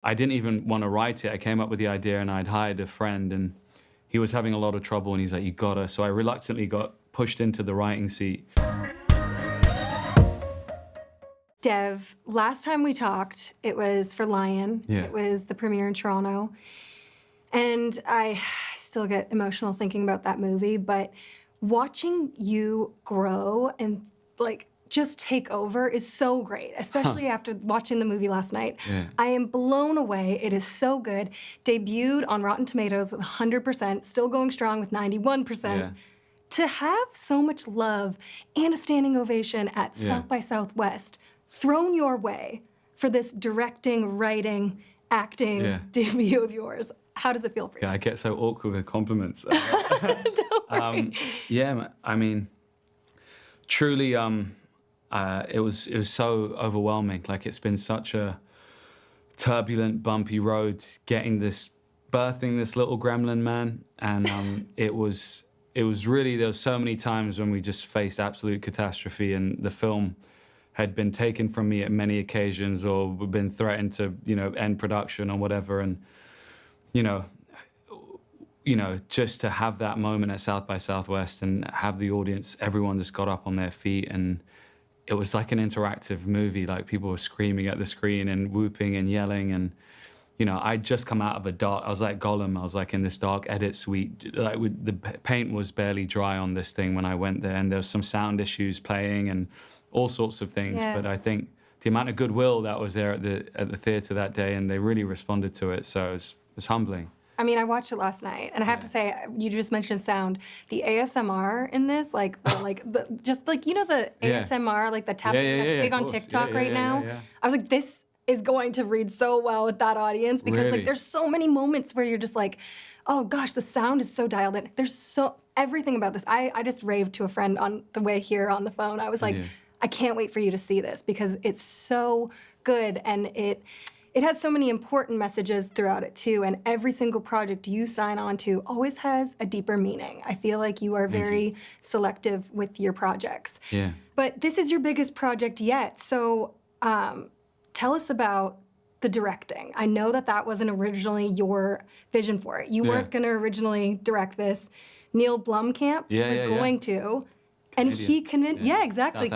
I didn't even want to write it. I came up with the idea and I'd hired a friend and he was having a lot of trouble and he's like, you gotta. So I reluctantly got pushed into the writing seat. Dev, last time we talked, it was for Lion. Yeah. It was the premiere in Toronto. And I still get emotional thinking about that movie, but watching you grow and like just take over is so great, especially after watching the movie last night. Yeah. I am blown away. It is so good. Debuted on Rotten Tomatoes with 100%, still going strong with 91%. Yeah. To have so much love and a standing ovation at South by Southwest thrown your way for this directing, writing, acting debut of yours, how does it feel for you? Yeah, I get so awkward with compliments. Don't worry. Yeah, I mean, truly, it was so overwhelming. Like, it's been such a turbulent, bumpy road birthing this little gremlin man, and it was really, there was so many times when we just faced absolute catastrophe, and the film had been taken from me at many occasions, or been threatened to, end production or whatever, and just to have that moment at South by Southwest and have the audience, everyone just got up on their feet, and it was like an interactive movie. Like, people were screaming at the screen and whooping and yelling, and I'd just come out of I was like Gollum. I was like in this dark edit suite. Like, the paint was barely dry on this thing when I went there, and there was some sound issues playing and all sorts of things. Yeah. But I think the amount of goodwill that was there at the theater that day, and they really responded to it. So it was humbling. I mean, I watched it last night, and I have to say, you just mentioned sound. The ASMR in this, the ASMR, like the tapping that's big on TikTok right now. I was like, this is going to read so well with that audience, because like there's so many moments where you're just like, oh gosh, the sound is so dialed in. There's everything about this. I just raved to a friend on the way here on the phone. I was like, I can't wait for you to see this, because it's so good, and it has so many important messages throughout it too, and every single project you sign on to always has a deeper meaning. I feel like you are very selective with your projects. Yeah. But this is your biggest project yet, so tell us about the directing. I know that wasn't originally your vision for it. You weren't gonna originally direct this. Neil Blomkamp was going to. And he convinced, exactly.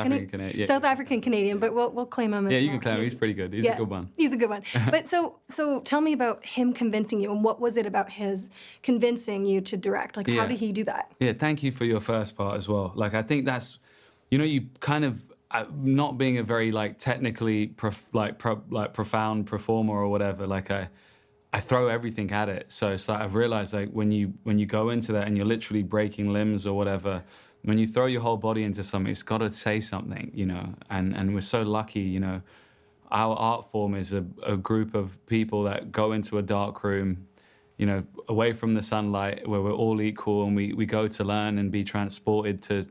South African Canadian, but we'll claim him as you can claim him. He's pretty good. He's a good one. He's a good one. But so tell me about him convincing you, and what was it about his convincing you to direct? Like, how did he do that? Yeah, thank you for your first part as well. Like, I think that's, you kind of, not being a very technically profound performer or whatever, I throw everything at it. So it's like, I've realized, like, when you go into that and you're literally breaking limbs or whatever, when you throw your whole body into something, it's got to say something, and we're so lucky, our art form is a group of people that go into a dark room, away from the sunlight, where we're all equal, and we go to learn and be transported to,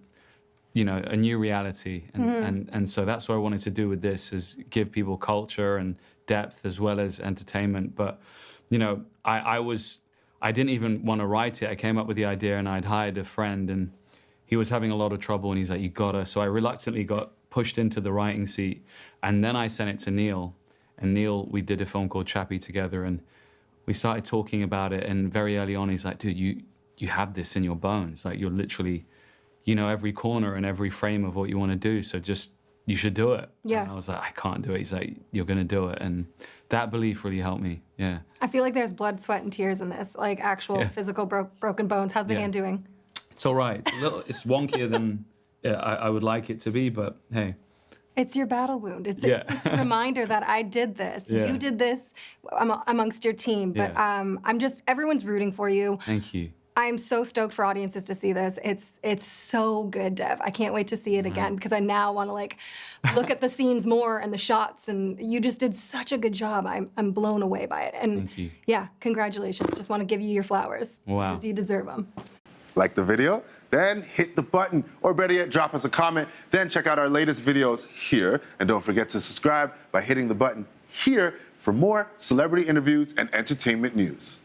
a new reality. And so that's what I wanted to do with this, is give people culture and depth as well as entertainment. But, I didn't even want to write it. I came up with the idea and I'd hired a friend, and he was having a lot of trouble, and he's like, you gotta. So I reluctantly got pushed into the writing seat, and then I sent it to Neil. And Neil, we did a film called Traci together, and we started talking about it, and very early on, he's like, dude, you have this in your bones. Like, you're literally, every corner and every frame of what you want to do, so you should do it. Yeah. And I was like, I can't do it. He's like, you're gonna do it. And that belief really helped me, yeah. I feel like there's blood, sweat, and tears in this, like actual physical broken bones. How's the hand doing? It's all right. It's wonkier than I would like it to be, but hey. It's your battle wound. It's this reminder that I did this. You did this amongst your team, but everyone's rooting for you. Thank you. I'm so stoked for audiences to see this. It's so good, Dev. I can't wait to see it again, because I now want to look at the scenes more and the shots, and you just did such a good job. I'm blown away by it. And thank you. Yeah, congratulations. Just want to give you your flowers. Wow. Because you deserve them. Like the video? Then hit the button, or better yet, drop us a comment. Then check out our latest videos here. And don't forget to subscribe by hitting the button here for more celebrity interviews and entertainment news.